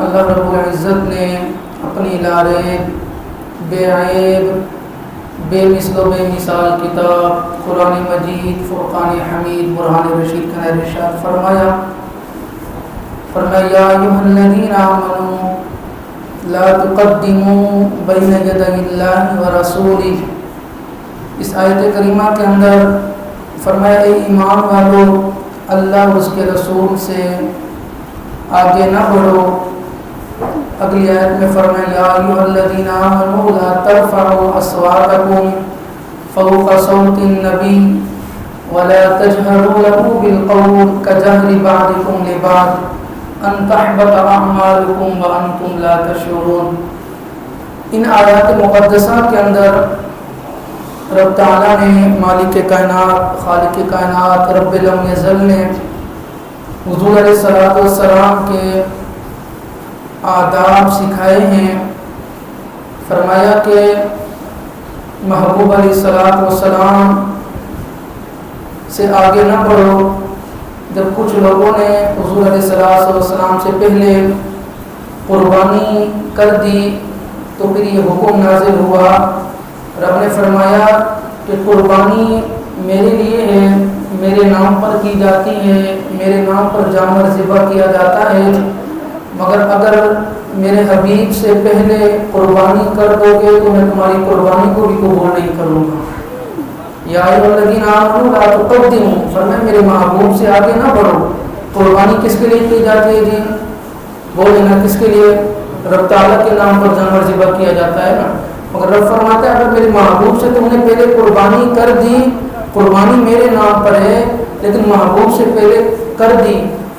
اللہ رب العزت نے اپنی لاریب بے عیب بے مثل و بے مثال کتاب قرآن مجید فرقان حمید برہان رشید کا ارشاد فرمایا یا ایھا الذین آمنوا لا تقدموا بین یدی اللہ ورسولہ۔ اس آیت کریمہ کے اندر فرمایا اے ایمان والو اللہ اور اس کے رسول سے آگے نہ بڑھو۔ اگلی آیت میں فرمایا یا ایھا الذین آمنوا لا ترفعوا اصواتکم فوق صوت النبی ولا تجهروا له بالقول كجهر بعضكم لبعض ان تحبط اعمالكم وانتم لا تشعرون۔ ان آیات مقدسہ کے اندر رب تعالیٰ نے مالک کائنات خالق کائنات رب لم یزل نے حضور علیہ الصلوۃ والسلام کے آداب سکھائے ہیں۔ فرمایا کہ محبوب علیہ الصلوۃ والسلام سے آگے نہ بڑھو۔ جب کچھ لوگوں نے حضور علیہ الصلوۃ والسلام سے پہلے قربانی کر دی تو پھر یہ حکم نازل ہوا، رب نے فرمایا کہ قربانی میرے لیے ہے، میرے نام پر کی جاتی ہے، میرے نام پر جانور ذبح کیا جاتا ہے، مگر اگر میرے حبیب سے پہلے قربانی کر دو گے تو میں تمہاری قربانی کو بھی قبول نہیں کروں گا۔ یا ایھا الذین آمنوا لا تقدموا، فرمایا میرے محبوب سے آگے نہ بڑھو۔ قربانی کس کے لیے کی جاتی ہے جی؟ بولے نا کس کے لیے؟ رب تعالیٰ کے نام پر جانور ذبح کیا جاتا ہے نا، مگر رب فرماتا ہے اگر میرے محبوب سے تم نے پہلے قربانی کر دی، قربانی میرے نام پر ہے لیکن محبوب سے پہلے کر دی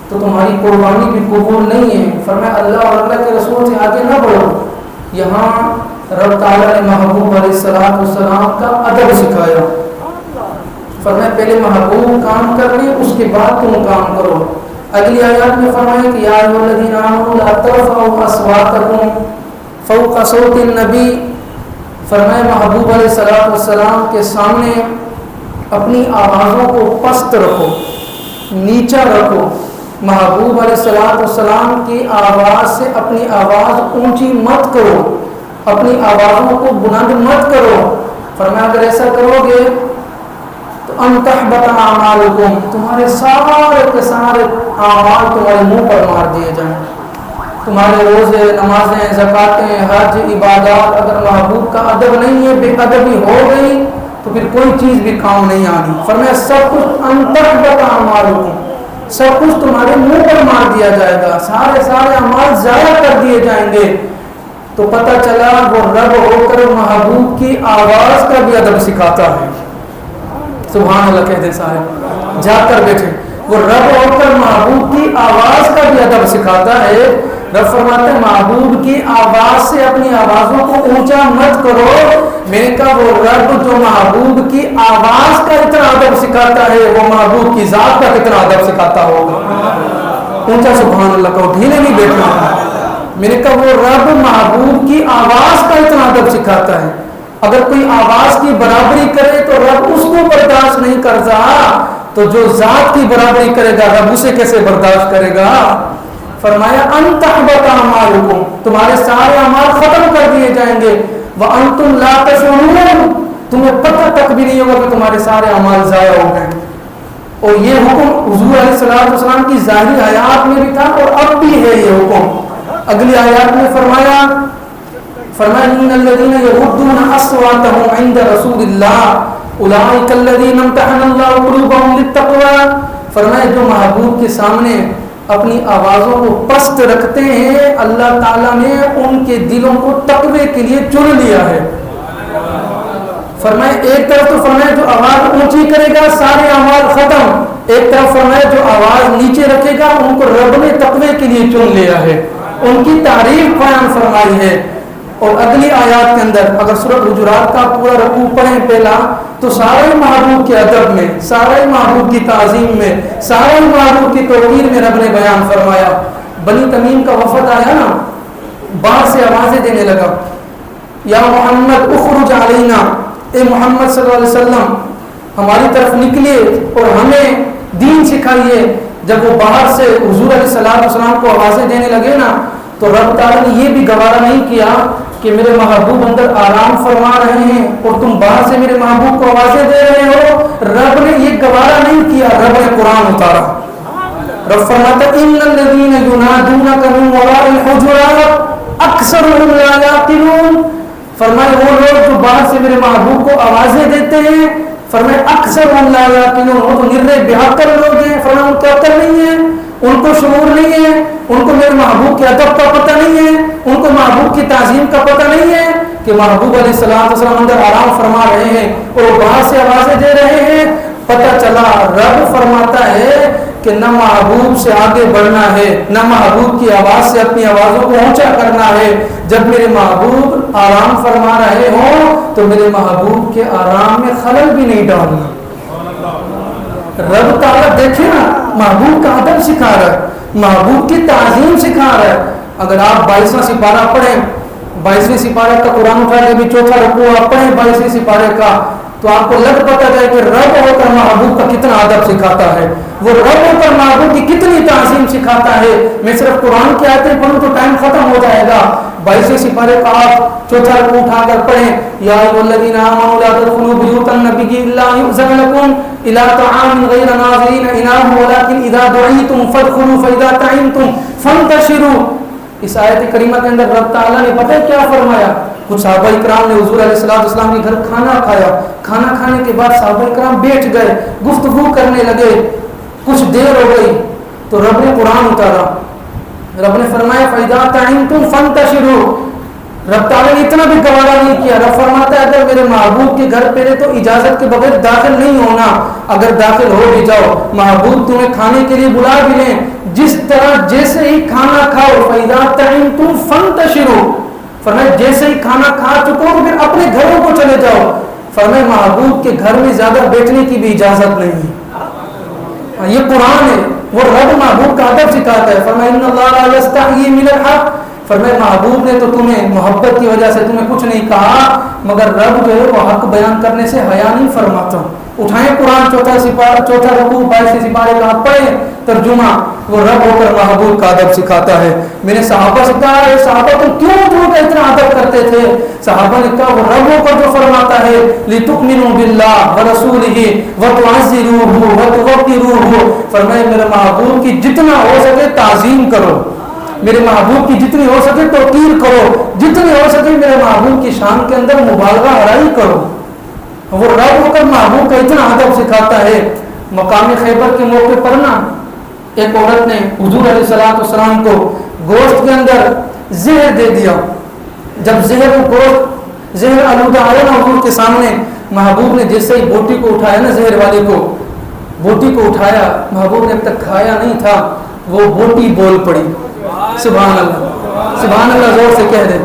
تو تمہاری قربانی بھی قبول نہیں ہے۔ فرمایا اللہ اور اللہ کے رسول سے آگے نہ بڑھو۔ یہاں رب تعالیٰ نے محبوب علیہ الصلوۃ والسلام کا ادب سکھایا۔ فرمایا پہلے محبوب کام کر لیں اس کے بعد تم کام کرو۔ اگلی آیات میں فرمایا کہ یا ایھا الذین آمنوا لا ترفعوا اصواتکم فوق صوت النبی۔ فرمایا محبوب علیہ الصلوۃ والسلام کے سامنے اپنی آوازوں کو پست رکھو، نیچا رکھو۔ محبوب علیہ الصلوۃ والسلام کی آواز سے اپنی آواز اونچی مت کرو، اپنی آوازوں کو بلند مت کرو۔ فرمایا اگر ایسا کرو گے تو ان تحبط اعمالکم، تمہارے سارے کے سارے اعمال تمہارے منہ پر مار دیے جائیں۔ تمہارے روزے نمازیں زکاتیں حج عبادات اگر محبوب کا ادب نہیں ہے، بے ادبی ہو گئی تو پھر کوئی چیز بھی کام نہیں آنی۔ فرمایا سب کچھ ان تحبط اعمالکم، سب کچھ تمہارے منہ پر مار دیا جائے گا، سارے اعمال ضائع کر دیے جائیں گے۔ تو پتہ چلا وہ رب ہو کر محبوب کی آواز کا بھی ادب سکھاتا ہے۔ سبحان اللہ کہتے سارے جا کر بیٹھے، وہ رب ہو کر محبوب کی آواز کا بھی ادب سکھاتا ہے۔ رب فرماتے ہیں محبوب کی آواز سے اپنی آوازوں کو اونچا مت کرو۔ میں نے کہا وہ رب جو محبوب کی آواز کا اتنا ادب سکھاتا ہے وہ محبوب کی ذات کا کتنا ادب سکھاتا ہوگا۔ اونچا سبحان اللہ کہو، ڈھیلے نہیں بیٹھنا۔ میں نے کہا وہ رب محبوب کی آواز کا اتنا ادب سکھاتا ہے، اگر کوئی آواز کی برابری کرے تو رب اس کو برداشت نہیں کرتا، تو جو ذات کی برابری کرے گا رب اسے کیسے برداشت کرے گا؟ فرمایا ان تحبط اعمالکم، تمہارے سارے اعمال ختم کر دیے جائیں گے، وانتم لا تشعرون، تمہیں پتہ تک بھی نہیں ہوگا کہ تمہارے سارے اعمال ضائع ہو گئے۔ اور یہ حکم حضور علیہ الصلوۃ والسلام کی ظاہری حیات میں بھی تھا اور اب بھی ہے یہ حکم۔ اگلی آیات میں فرمایا ان الذین یغضون اصواتهم عند رسول اللہ اولئک الذین امتحن اللہ قلوبهم للتقوی۔ فرمایا جو محبوب کے سامنے اپنی آوازوں کو پست رکھتے ہیں اللہ تعالیٰ نے ان کے دلوں کو تقوی کے لیے چن لیا ہے۔ فرمایا ایک طرف تو فرمایا جو آواز اونچی کرے گا سارے اعمال ختم، ایک طرف فرمایا جو آواز نیچے رکھے گا ان کو رب نے تقوی کے لیے چن لیا ہے، ان کی تعریف بیان فرمائی ہے۔ اور اگلی آیات کے اندر اگر سورۃ حجرات کا پورا رکوع پڑھیں پہلا تو سارے محبوب کے ادب میں، سارے محبوب کی تعظیم میں، سارے محبوب کی توقیر میں رب نے بیان فرمایا۔ بنی تمیم کا وفد آیا نا، باہر سے آوازیں دینے لگا، یا محمد اخرج علینا، اے محمد صلی اللہ علیہ وسلم ہماری طرف نکلیے اور ہمیں دین سکھائیے۔ جب وہ باہر سے حضور علیہ السلام کو آوازیں دینے لگے نا تو رب تعالیٰ نے یہ بھی گوارا نہیں کیا کہ میرے محبوب اندر آرام فرما رہے ہیں اور تم باہر سے میرے محبوب کو آوازیں دے رہے ہو. رب نے یہ گوارا نہیں کیا, رب نے قرآن اتارا. رب فرماتا ان الذین ینادونک من وراء الحجرات اکثرهم لا یعقلون. فرمائے وہ لوگ جو باہر سے میرے محبوب کو آوازیں دیتے ہیں, فرمائے اکثرهم لا یعقلون, وہ تو نرے بے عقل لوگ ہیں. فرمائے ان کو عقل نہیں ہے, ان کو شعور نہیں ہے, ان کو میرے محبوب کے ادب کا پتہ نہیں ہے, ان کو محبوب کی تعظیم کا پتہ نہیں ہے کہ محبوب علیہ السلام اندر آرام فرما رہے ہیں اور وہ باہر سے آوازیں دے رہے ہیں. پتہ چلا رب فرماتا ہے کہ نہ محبوب سے آگے بڑھنا ہے, نہ محبوب کی آواز سے اپنی آوازوں کو اونچا کرنا ہے. جب میرے محبوب آرام فرما رہے ہوں تو میرے محبوب کے آرام میں خلل بھی نہیں ڈالنا. رب تعالیٰ دیکھیں نا, محبوب کا ادب سکھا رہا ہے, محبوب کی تعظیم سکھا رہا ہے. اگر آپ 22واں سپارہ پڑھیں, 22ویں سپارے کا قرآن اٹھا کے بھی چوتھا رکوع آپ پڑھیں 22ویں سپارے کا, تو آپ کو لگ پتا جائے کہ رب ہو کر محبوب کا کتنا ادب سکھاتا ہے, وہ رب ہو کر محبوب کی کتنی تعظیم سکھاتا ہے. میں صرف قرآن کی آیتیں پڑھوں تو ٹائم ختم ہو جائے گا. 22ویں سپارے کا آپ چوتھا رکوع اٹھا کر پڑھیں, یا ایھا الذین آمنوا لا تدخلوا بیوت النبی الا یؤذن لکم الی طعام غیر ناظرین اناہ ولکن اذا دعیتم فادخلوا فاذا طعمتم فانتشروا. اس آیت کریمہ کے اندر رب تعالیٰ نے پتہ ہے کیا فرمایا؟ کچھ صحابہ اکرام نے حضور علیہ السلام کے گھر کھانا کھایا, کھانا کھانے کے بعد صحابہ اکرام بیٹھ گئے, گفتگو کرنے لگے, کچھ دیر ہو گئی تو رب نے قرآن اتارا. رب نے فرمایا فَإِذَا طَعِمْتُمْ فَانْتَشِرُوا. رب تعالیٰ نے اتنا بھی گوارا نہیں کیا. رب فرماتا ہے اگر میرے محبوب کے گھر پہ تو اجازت کے بغیر داخل نہیں ہونا. اگر داخل ہو بھی جاؤ, محبوب تمہیں کھانے کے لیے بلا بھی لیں, جس طرح جیسے ہی کھانا کھاؤ فَإِذَا طَعِمْتُمْ فَانْتَشِرُوا. فرمایا جیسے ہی کھانا کھا چکو تو پھر اپنے گھروں کو چلے جاؤ. فرمایا محبوب کے گھر میں زیادہ بیٹھنے کی بھی اجازت نہیں ہے. یہ قرآن ہے, وہ رب محبوب کا ادب سکھاتا ہے. فرمایا ان اللہ لا یستحیی من الحق. فرمایا محبوب نے تو تمہیں محبت کی وجہ سے تمہیں کچھ نہیں کہا, مگر رب جو ہے وہ حق بیان کرنے سے حیا نہیں فرماتا. اٹھائیں قرآن چوتھا رکوع 22ویں سپارے کا آپ پڑھیں ترجمہ, وہ رب ہو کر محبوب کا ادب سکھاتا ہے. میں نے صحابہ سے کہا ہے صحابہ تم کیوں جو کا اتنا ادب کرتے تھے؟ صحابہ نے کہا وہ رب ہو کر جو فرماتا ہے لِتُؤْمِنُوا بِاللَّهِ وَرَسُولِهِ وَتُعَزِّرُوهُ وَتُوَقِّرُوهُ. فرمایا میرے محبوب کی جتنا ہو سکے تعظیم کرو, میرے محبوب کی جتنی ہو سکے توقیر کرو, جتنی ہو سکے میرے محبوب کی شان کے اندر مبالغہ ہرائی کرو. وہ رب ہو کر محبوب کا اتنا ادب سکھاتا ہے. مقام خیبر کے موقع پر نا ایک عورت نے حضور علیہ السلام کو گوشت کے اندر زہر دے دیا. جب زہر آلودہ آیا نا حضور کے سامنے, محبوب نے جیسے ہی بوٹی کو اٹھایا نا, زہر والے کو بوٹی کو اٹھایا, محبوب نے اب تک کھایا نہیں تھا, وہ بوٹی بول پڑی. سبحان اللہ, سبحان اللہ زور سے کہہ دیں.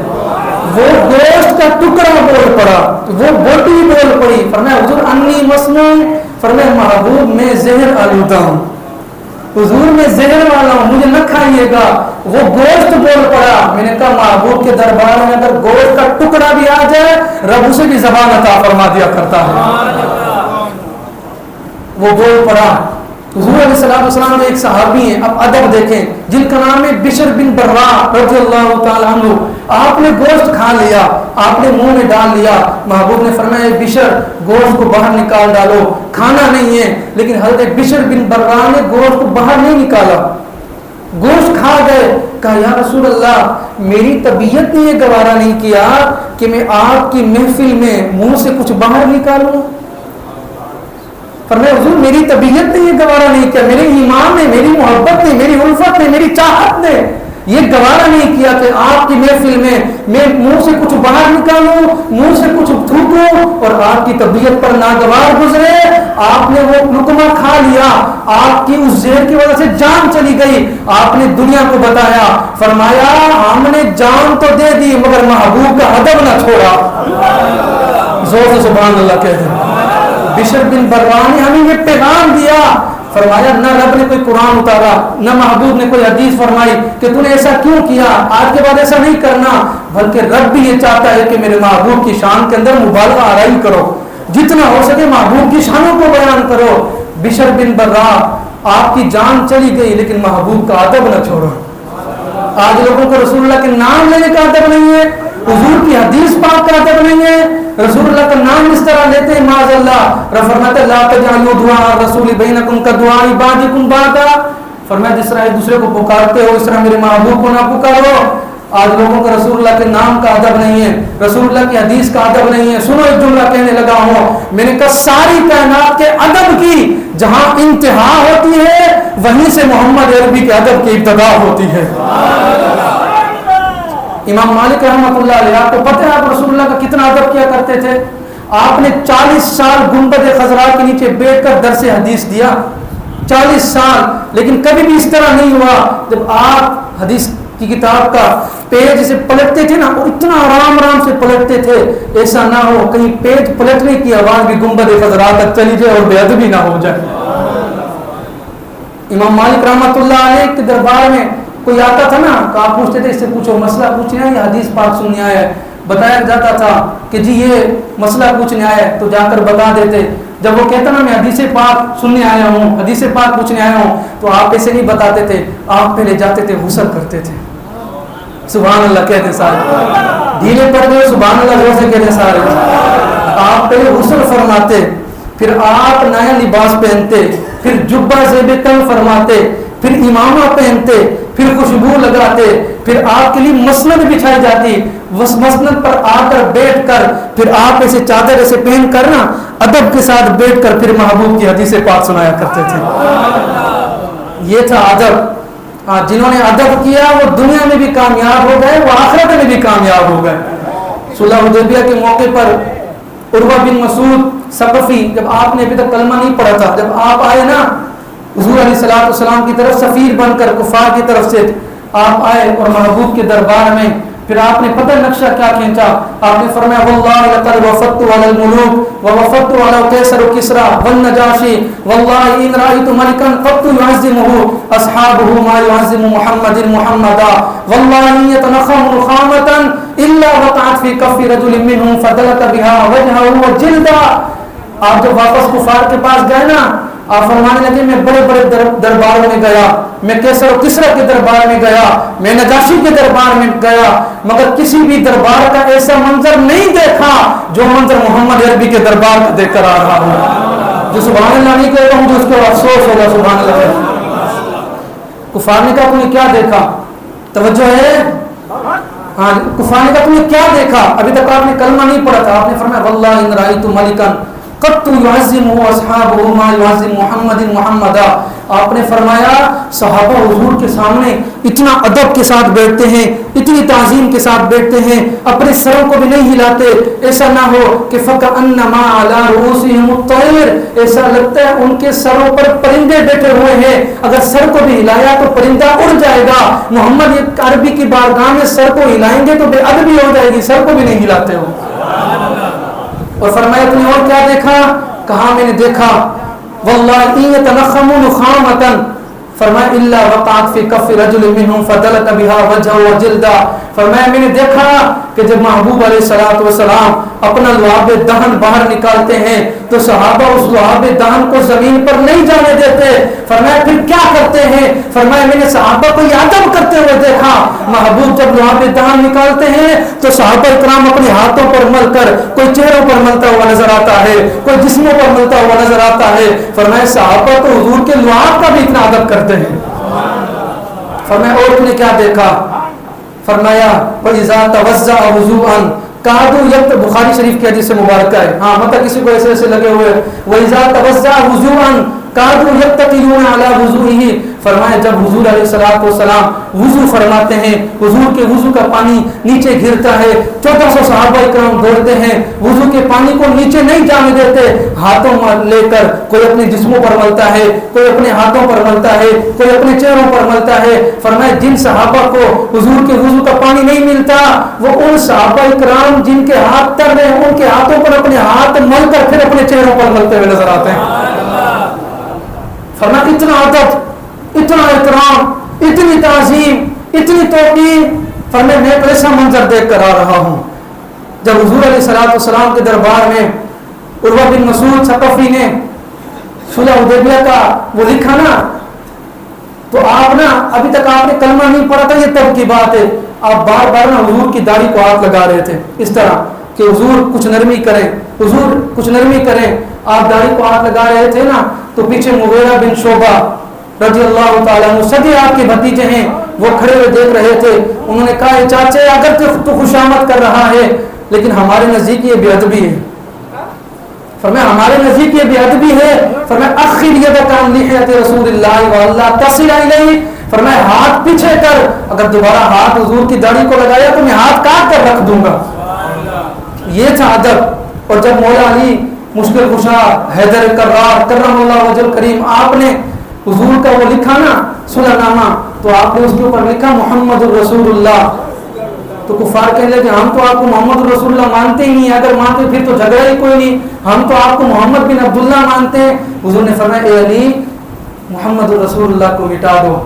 وہ گوشت کا ٹکڑا بول پڑا, وہ بوٹی بول پڑی. فرمایا حضور انی مسموم. فرمایا محبوب میں زہر آلودہ ہوں, حضور میں زہر والا ہوں, مجھے نہ کھائیے گا. وہ گوشت بول پڑا. میں نے کہا محبوب کے دربار میں اگر گوشت کا ٹکڑا بھی آ جائے رب اسے بھی زبان عطا فرما دیا کرتا ہے. وہ بول پڑا. حضور علیہ السلام میں ایک صحابی ہیں, اب ادب دیکھیں, جن کا نام ہے بشر بن برا رضی اللہ تعالیٰ عنہ. آپ نے گوشت کھا لیا, آپ نے منہ میں ڈال لیا. محبوب نے فرمایا بشر گوشت کو باہر نکال ڈالو, کھانا نہیں ہے. لیکن حضرت بشر بن برا نے گوشت کو باہر نہیں نکالا, گوشت کھا گئے. کہا یا رسول اللہ میری طبیعت نے یہ گوارا نہیں کیا کہ میں آپ کی محفل میں منہ سے کچھ باہر نکالوں. فرمایا حضور میری طبیعت نے یہ گوارا نہیں کیا, میرے ایمان نے, میری محبت نے, میری الفت نے, میری چاہت نے یہ گوارا نہیں کیا کہ آپ کی محفل میں منہ سے کچھ باہر نکالوں, منہ سے کچھ تھوکوں اور آپ کی طبیعت پر ناگوار گزرے. آپ نے وہ لقمہ کھا لیا, آپ کی اس زہر کی وجہ سے جان چلی گئی. آپ نے دنیا کو بتایا, فرمایا ہم نے جان تو دے دی مگر محبوب کا ادب نہ چھوڑا. زور سے سبحان اللہ کہہ دیں. بشر بن برا نے ہمیں یہ پیغام دیا. فرمایا نہ رب نے کوئی قرآن اتارا, نہ محبوب نے کوئی حدیث فرمائی کہ تو نے ایسا کیوں کیا, آج کے بعد ایسا نہیں کرنا. بلکہ رب بھی یہ چاہتا ہے کہ میرے محبوب کی شان کے اندر مبالغہ آرائی کرو, جتنا ہو سکے محبوب کی شانوں کو بیان کرو. بشر بن برا آپ کی جان چلی گئی لیکن محبوب کا ادب نہ چھوڑو, آج لوگوں کو رسول اللہ کے نام لینے کا ادب نہیں ہے، حضور کی حدیث پاک کا ادب نہیں ہے، رسول اللہ کا نام اس طرح لیتے ہیں معاذ اللہ۔ فرماتے لا تجعلوا دعاء الرسول بینکم کدعاء بعضکم بعضا، فرمایا جس طرح ایک دوسرے کو پکارتے ہو اس طرح میرے محبوب کو نہ پکارو۔ آج لوگوں کا رسول اللہ کے نام کا ادب نہیں ہے، رسول اللہ کی حدیث کا ادب نہیں ہے۔ سنو ایک جملہ کہنے لگا ہوں، میں نے کہا ساری کائنات کے ادب کی جہاں انتہا ہوتی ہے وہیں سے محمد عربی کے ادب کی ابتدا ہوتی ہے۔ امام مالک رحمۃ اللہ علیہ، آپ کو پتہ ہے آپ رسول اللہ کا کتنا ادب کیا کرتے تھے؟ آپ نے 40 سال گنبد خضراء کے نیچے بیٹھ کر درس حدیث دیا، 40 سال، لیکن کبھی بھی اس طرح نہیں ہوا جب آپ حدیث کی کتاب کا پیج سے پلٹتے تھے نا، وہ اتنا آرام سے پلٹتے تھے، ایسا نہ ہو کہیں پیج پلٹنے کی آواز بھی گنبد خضراء تک چلی جائے اور بے ادبی نہ ہو جائے۔ امام مالک رحمۃ اللہ علیہ کے دربار میں کوئی آتا تھا نا تو آپ پوچھتے تھے اس سے پوچھو مسئلہ پوچھنا ہے یا حدیث پاک سننے آیا ہے؟ بتایا جاتا تھا کہ جی یہ مسئلہ پوچھنے آیا ہے تو جا کر بتا دیتے۔ جب وہ کہتا نا میں حدیث پاک سننے آیا ہوں، حدیث پاک پوچھنے آیا ہوں، تو آپ ایسے نہیں بتاتے تھے، آپ پہلے جاتے تھے غسل کرتے تھے۔ سبحان اللہ کہتے سارے، ڈھیلے پڑ گئے سبحان اللہ زور سے کہتے سارے۔ آپ پہلے غسل فرماتے، پھر آپ نیا لباس پہنتے، پھر جبہ زیب تن فرماتے، پھر امامہ پہنتے، پھر خوشبو لگاتے، پھر آپ کے لیے مسند بچھائی جاتی، اس مسند پر آ کر بیٹھ کر پھر آپ ایسے چادر ایسے پہن کر نا ادب کے ساتھ بیٹھ کر پھر محبوب کی حدیث پاک سنایا کرتے تھے۔ یہ تھا ادب۔ جنہوں نے ادب کیا وہ دنیا میں بھی کامیاب ہو گئے، وہ آخرت میں بھی کامیاب ہو گئے۔ صلح حدیبیہ کے موقع پر عروہ بن مسعود ثقفی، جب آپ نے ابھی تک کلمہ نہیں پڑھا تھا، جب آپ آئے نا حضور علیہ الصلوۃ والسلام کی طرف سفیر بن کر کفار کی طرف سے آپ آئے اور محبوب کے دربار میں، پھر آپ نے پتہ نقشہ کیا کھینچا؟ آپ نے فرمایا واللہ لقد وفدت علی الملوک ووفدت علی قیصر و کسریٰ والنجاشی واللہ ان رأیت ملکا قط يعظمه اصحابه ما يعظم محمد محمدا واللہ يتنخم نخامة الا وقعت في كف رجل منهم فدلك بها وجهه وجلدا۔ آپ جب واپس کفار کے پاس گئے نا، آپ فرمانے لگے میں بڑے بڑے درباروں میں گیا، میں کیسر و کسریٰ کے دربار میں گیا، میں نجاشی کے دربار میں گیا، مگر کسی بھی دربار کا ایسا منظر نہیں دیکھا جو منظر محمد عربی کے دربار کا دیکھ کر آ رہا ہوں۔ جو سبحان اللہ نہیں کہے گا مجھے اس کو افسوس ہوگا۔ سبحان اللہ۔ کفار نے کہا تم نے کیا دیکھا؟ توجہ ہے؟ ہاں، کفار نے کہا تم نے کیا دیکھا؟ ابھی تک آپ نے کلمہ نہیں پڑھا تھا۔ آپ نے فرمایا واللہ ان رأیت ملکا قط يعظمه اصحابه ما يعظم محمد محمدا۔ آپ نے فرمایا صحابہ حضور کے سامنے اتنا ادب کے ساتھ بیٹھتے ہیں، اتنی تعظیم کے ساتھ بیٹھتے ہیں، اپنے سروں کو بھی نہیں ہلاتے، ایسا نہ ہو کہ فَكَأَنَّمَا عَلَىٰ رُؤُوسِهِمُ الطَّيْرُ، ایسا لگتا ہے ان کے سروں پر پرندے بیٹھے ہوئے ہیں، اگر سر کو بھی ہلایا تو پرندہ اڑ جائے گا۔ محمد عربی کی بارگاہ میں سر کو ہلائیں گے تو بے ادبی ہو جائے گی، سر کو بھی نہیں ہلاتے ہو۔ اور فرمایا تم نے اور کیا دیکھا؟ کہا میں نے دیکھا واللہ ان يتنخم نخامة، فرمایا الا وقعت في كف رجل منهم فدلك بها وجهه وجلدا، فرمایا میں نے دیکھا کہ جب محبوب علیہ الصلوۃ والسلام اپنا لعاب دہن باہر نکالتے ہیں تو صحابہ اس لعاب دہن کو زمین پر نہیں جانے دیتے۔ فرمایا پھر کیا کرتے ہیں؟ فرمایا میں نے صحابہ کو یہ ادب کرتے ہوئے دیکھا، محبوب جب لعاب دہن نکالتے ہیں تو صحابہ کرام اپنے ہاتھوں پر مل کر، کوئی چہروں پر ملتا ہوا نظر آتا ہے، کوئی جسموں پر ملتا ہوا نظر آتا ہے۔ فرمایا صحابہ تو حضور کے لعاب کا بھی اتنا ادب کرتے ہیں۔ فرمایا اور تم نے کیا دیکھا؟ فرمایا وَإِذَا تَوَضَّأَ وُضُوءً كَادُوا يَكْتُبُونَ، بخاری شریف کی حدیث سے مبارکہ ہے۔ ہاں مطلب کسی کو ایسے ایسے لگے ہوئے وَإِذَا تَوَضَّأَ وُضُوءً كَادُوا يَتَّكِئُونَ عَلَى وُضُوئِهِ، فرمایا جب حضور علیہ الصلوۃ والسلام وضو فرماتے ہیں، حضور کے وضو کا پانی نیچے گرتا ہے، 1400 صحابہ اکرام دوڑتے ہیں، وضو کے پانی کو نیچے نہیں جانے دیتے، ہاتھوں میں لے کر کوئی اپنے جسموں پر ملتا ہے، کوئی اپنے ہاتھوں پر ملتا ہے، کوئی اپنے چہروں پر ملتا ہے۔ فرمایا جن صحابہ کو حضور کے وضو کا پانی نہیں ملتا وہ ان صحابہ اکرام جن کے ہاتھ تر رہے ہیں ان کے ہاتھوں پر اپنے ہاتھ مل کر پھر اپنے چہروں پر ملتے ہوئے نظر آتے ہیں۔ فرمایا اتنا ادب، اتنا احترام، اتنی تعظیم، اتنی توقیر۔ فرمایا میں تو ایسا منظر دیکھ کر آ رہا ہوں جب حضور علیہ الصلوۃ والسلام کے دربار میں عروہ بن مسعود ثقفی نے صلح حدیبیہ کا وہ لکھا نا تو آپ نا ابھی تک آپ نے کلمہ نہیں پڑھا تھا، یہ تب کی بات ہے، آپ بار بار نا حضور کی داڑھی کو ہاتھ لگا رہے تھے اس طرح کہ حضور کچھ نرمی کریں، حضور کچھ نرمی کریں، آپ داڑھی کو ہاتھ لگا رہے تھے نا، تو پیچھے مغیرہ بن شعبہ رضی اللہ تعالیٰ عنہ، سگے آپ کے بھتیجے ہیں، وہ کھڑے ہوئے دیکھ رہے تھے، انہوں نے کہا چاچے اگر تو خوشامد کر رہا ہے لیکن ہمارے نزدیک یہ بے ادبی ہے، فرمایا ہمارے نزدیک یہ بے ادبی ہے، فرمایا اخر یدک عن لحیۃ رسول اللہ والا تصل الیہ، فرمایا ہاتھ پیچھے کر، اگر دوبارہ ہاتھ حضور کی داڑھی کو لگایا تو میں ہاتھ کاٹ کر رکھ دوں گا۔ یہ تھا ادب۔ اور جب مولا علی مشکل کشا حیدر کرار کرم اللہ وجہ کریم آپ نے حضور کا وہ لکھا نا صلح نامہ، تو آپ نے اس کے اوپر لکھا محمد الرسول اللہ، تو کفار کہنے لگے ہم تو آپ کو محمد الرسول اللہ مانتے ہی نہیں، اگر مانتے پھر تو جھگڑا ہی کوئی نہیں، ہم تو آپ کو محمد بن عبداللہ مانتے ہیں۔ حضور نے فرمایا اے علی محمد الرسول اللہ کو مٹا دو،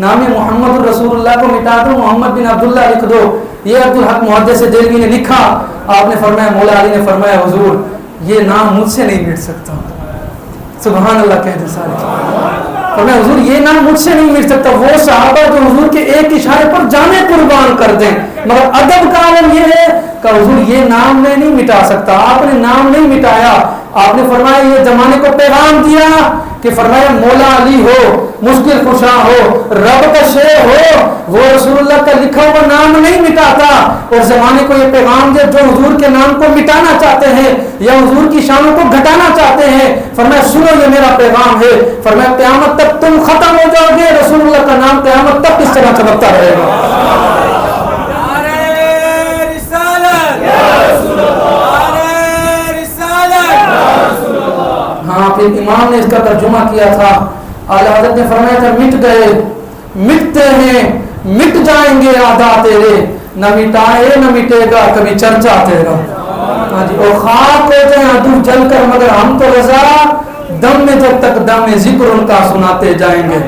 نام محمد الرسول اللہ کو مٹا دو، محمد بن عبداللہ لکھ دو۔ یہ عبدالحق محدث دہلوی نے لکھا، آپ نے فرمایا مولا علی نے فرمایا حضور یہ نام مجھ سے نہیں مٹ سکتا، سبحان اللہ کہہ دے سارے، فرمایا حضور یہ نام مجھ سے نہیں مٹ سکتا۔ وہ صحابہ جو حضور کے ایک اشارے پر جانے قربان کر دیں، مگر ادب کا عالم یہ ہے کہ حضور یہ نام میں نہیں مٹا سکتا، آپ نے نام نہیں مٹایا، آپ نے فرمایا یہ زمانے کو پیغام دیا کہ فرمایا مولا علی ہو، مشکل کشا ہو، رب کا شے ہو، وہ رسول اللہ کا لکھا ہوا نام نہیں مٹاتا، اور زمانے کو یہ پیغام دیا جو حضور کے نام کو مٹانا چاہتے ہیں یا حضور کی شانوں کو گھٹانا چاہتے ہیں، فرمایا سنو یہ میرا پیغام ہے، فرمایا قیامت تک تم ختم ہو جاؤ گے، رسول اللہ کا نام قیامت تک اس طرح چمکتا رہے گا۔ ہاں پھر امام نے اس کا ترجمہ کیا تھا، اعلیٰ حضرت نے فرمایا تھا مٹ گئے، مٹتے ہیں، مٹ جائیں گے اعداء تیرے، نہ مٹائے نہ مٹے گا کبھی چرچا تیرا۔ ہاں جی، اور خاک ہو جائیں عدو جل کر مگر ہم تو رضا، دم میں جب تک دم میں ذکر ان کا سناتے جائیں گے۔